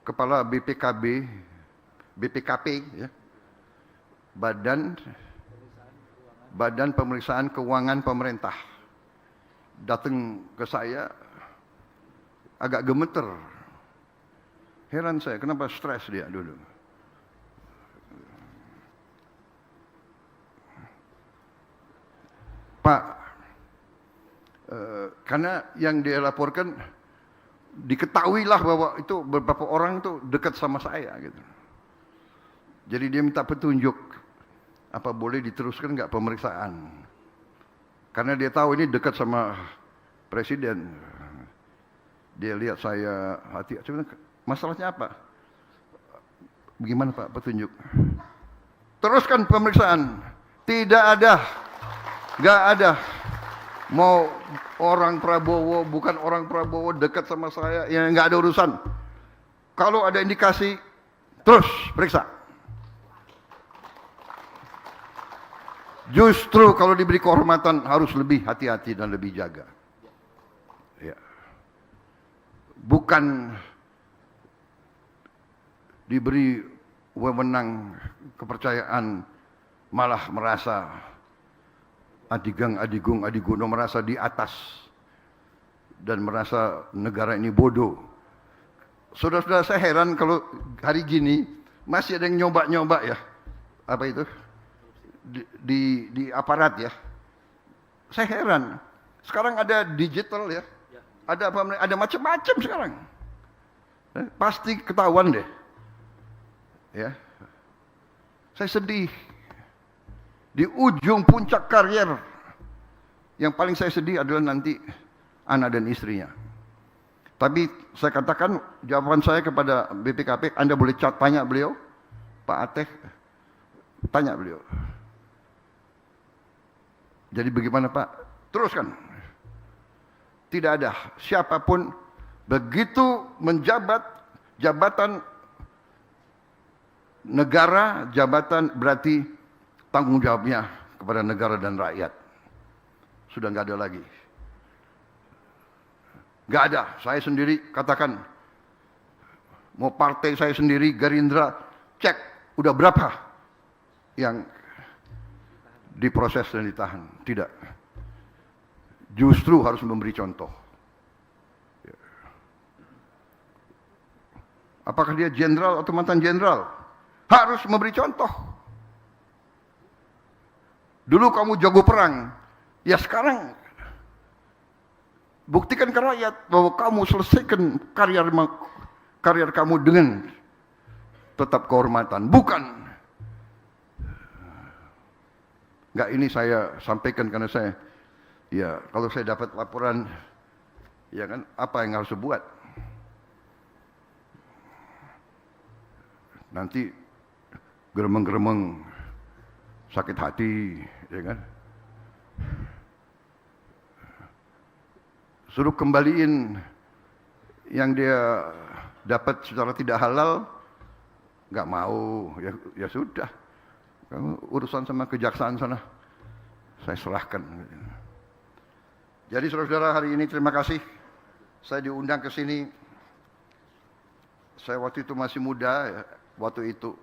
Kepala BPKP, ya, Badan Pemeriksaan Keuangan Pemerintah, datang ke saya agak gemeter. Heran saya, kenapa stres dia dulu. Pak, karena yang dia laporkan, diketahuilah bahwa itu beberapa orang itu dekat sama saya gitu. Jadi dia minta petunjuk, apa boleh diteruskan nggak pemeriksaan? Karena dia tahu ini dekat sama presiden. Dia lihat saya hati, masalahnya apa? Bagaimana Pak petunjuk? Teruskan pemeriksaan. Tidak ada, nggak ada. Mau orang Prabowo, bukan orang Prabowo, dekat sama saya, ya nggak ada urusan. Kalau ada indikasi, terus periksa. Justru kalau diberi kehormatan harus lebih hati-hati dan lebih jaga. Ya. Bukan diberi wewenang kepercayaan malah merasa adigang, adigung, adigono, merasa di atas dan merasa negara ini bodoh. Saudara-saudara, saya heran kalau hari gini masih ada yang nyoba-nyoba ya, apa itu di aparat ya. Saya heran. Sekarang ada digital ya, ada apa? Ada macam-macam sekarang. Pasti ketahuan deh. Ya, saya sedih. Di ujung puncak karier, yang paling saya sedih adalah nanti anak dan istrinya. Tapi saya katakan, jawaban saya kepada BPKP, Anda boleh tanya beliau, Pak Ateh, tanya beliau. Jadi bagaimana Pak? Teruskan. Tidak ada siapapun begitu menjabat jabatan negara, jabatan berarti tanggung jawabnya kepada negara dan rakyat. Sudah nggak ada lagi. Nggak ada. Saya sendiri katakan, mau partai saya sendiri, Gerindra, cek udah berapa yang diproses dan ditahan. Tidak. Justru harus memberi contoh. Apakah dia jenderal atau mantan jenderal? Harus memberi contoh. Dulu kamu jago perang, ya sekarang buktikan ke rakyat bahwa kamu selesaikan karier kamu dengan tetap kehormatan. Bukan. Enggak, ini saya sampaikan karena saya, ya kalau saya dapat laporan, ya kan apa yang harus saya buat? Nanti geremeng-geremeng, sakit hati, ya kan? Suruh kembaliin yang dia dapat secara tidak halal, nggak mau, ya sudah. Kamu urusan sama kejaksaan sana, saya serahkan. Jadi saudara-saudara, hari ini terima kasih. Saya diundang ke sini. Saya waktu itu masih muda, ya. Waktu itu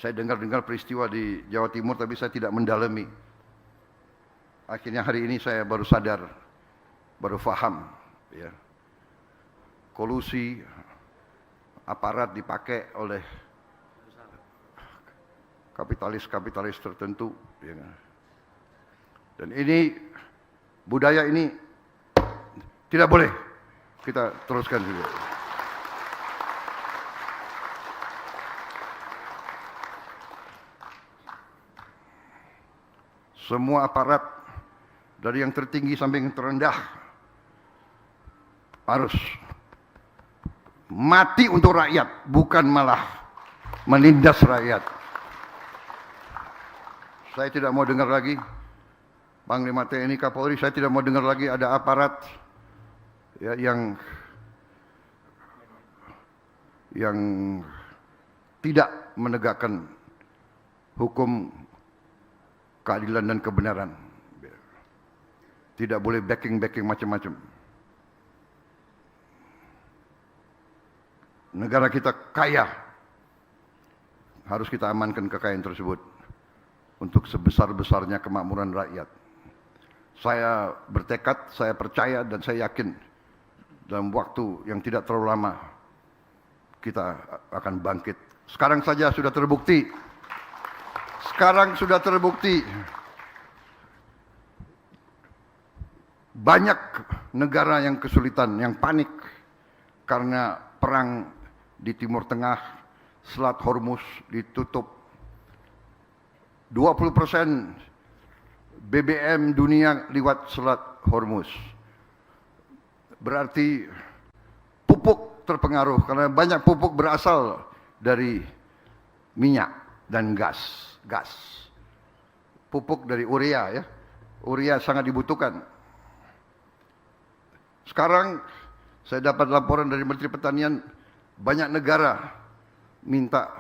saya dengar-dengar peristiwa di Jawa Timur, tapi saya tidak mendalami. Akhirnya hari ini saya baru sadar, baru paham, ya. Kolusi aparat dipakai oleh kapitalis-kapitalis tertentu, ya. Dan ini budaya ini tidak boleh kita teruskan juga. Semua aparat dari yang tertinggi sampai yang terendah harus mati untuk rakyat, bukan malah menindas rakyat. Saya tidak mau dengar lagi Panglima TNI Kapolri, saya tidak mau dengar lagi ada aparat ya, yang tidak menegakkan hukum, keadilan dan kebenaran. Tidak boleh backing macam-macam. negara kita kaya, harus kita amankan kekayaan tersebut untuk sebesar-besarnya kemakmuran rakyat. Saya bertekad, saya percaya dan saya yakin dalam waktu yang tidak terlalu lama kita akan bangkit. Sekarang saja sudah terbukti. Sekarang sudah terbukti. Banyak negara yang kesulitan, yang panik karena perang di Timur Tengah, Selat Hormuz ditutup. 20% BBM dunia lewat Selat Hormuz. Berarti pupuk terpengaruh karena banyak pupuk berasal dari minyak dan gas. Pupuk dari urea ya. Urea sangat dibutuhkan. Sekarang saya dapat laporan dari Menteri Pertanian, banyak negara minta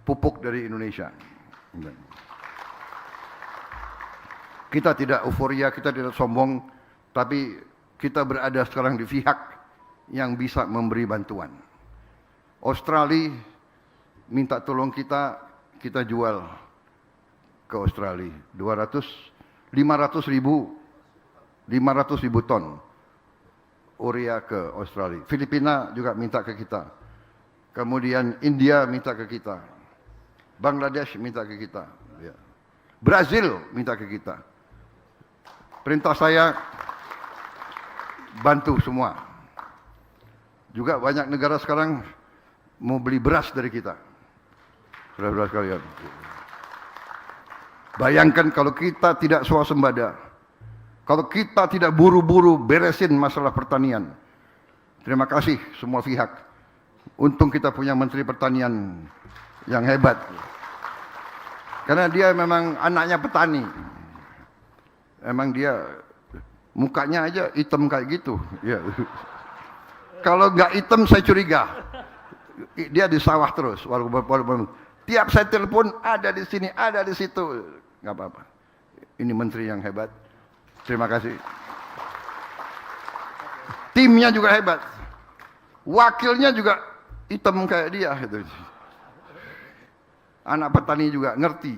pupuk dari Indonesia. Kita tidak euforia, kita tidak sombong, tapi kita berada sekarang di pihak yang bisa memberi bantuan. Australia minta tolong kita, kita jual ke Australia 500 ribu ton urea ke Australia. Filipina juga minta ke kita. Kemudian India minta ke kita. Bangladesh minta ke kita. Ya. Brazil minta ke kita. Perintah saya bantu semua. Juga banyak negara sekarang mau beli beras dari kita. Saudara-saudara sekalian. Bayangkan kalau kita tidak swasembada. Kalau kita tidak buru-buru beresin masalah pertanian. Terima kasih semua pihak. Untung kita punya Menteri Pertanian yang hebat. Karena dia memang anaknya petani. Emang dia mukanya aja hitam kayak gitu. Ya. Kalau nggak hitam saya curiga. Dia di sawah terus. Walaupun tiap saya telepon ada di sini, ada di situ. Nggak apa-apa. Ini menteri yang hebat. Terima kasih. Timnya juga hebat. Wakilnya juga hitam kayak dia. Gitu. Anak petani juga ngerti.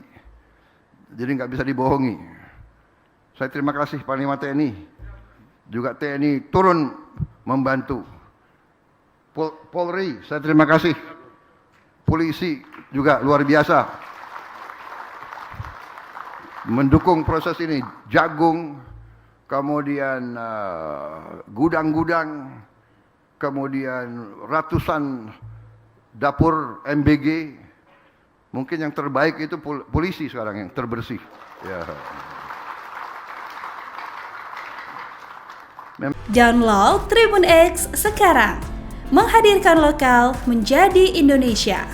Jadi nggak bisa dibohongi. Saya terima kasih Panglima TNI. Juga TNI turun membantu. Polri, saya terima kasih. Polisi juga luar biasa. Mendukung proses ini. Jagung. Kemudian gudang-gudang, kemudian ratusan dapur MBG, mungkin yang terbaik itu polisi sekarang yang terbersih. Ya. Download Tribun X sekarang, menghadirkan lokal menjadi Indonesia.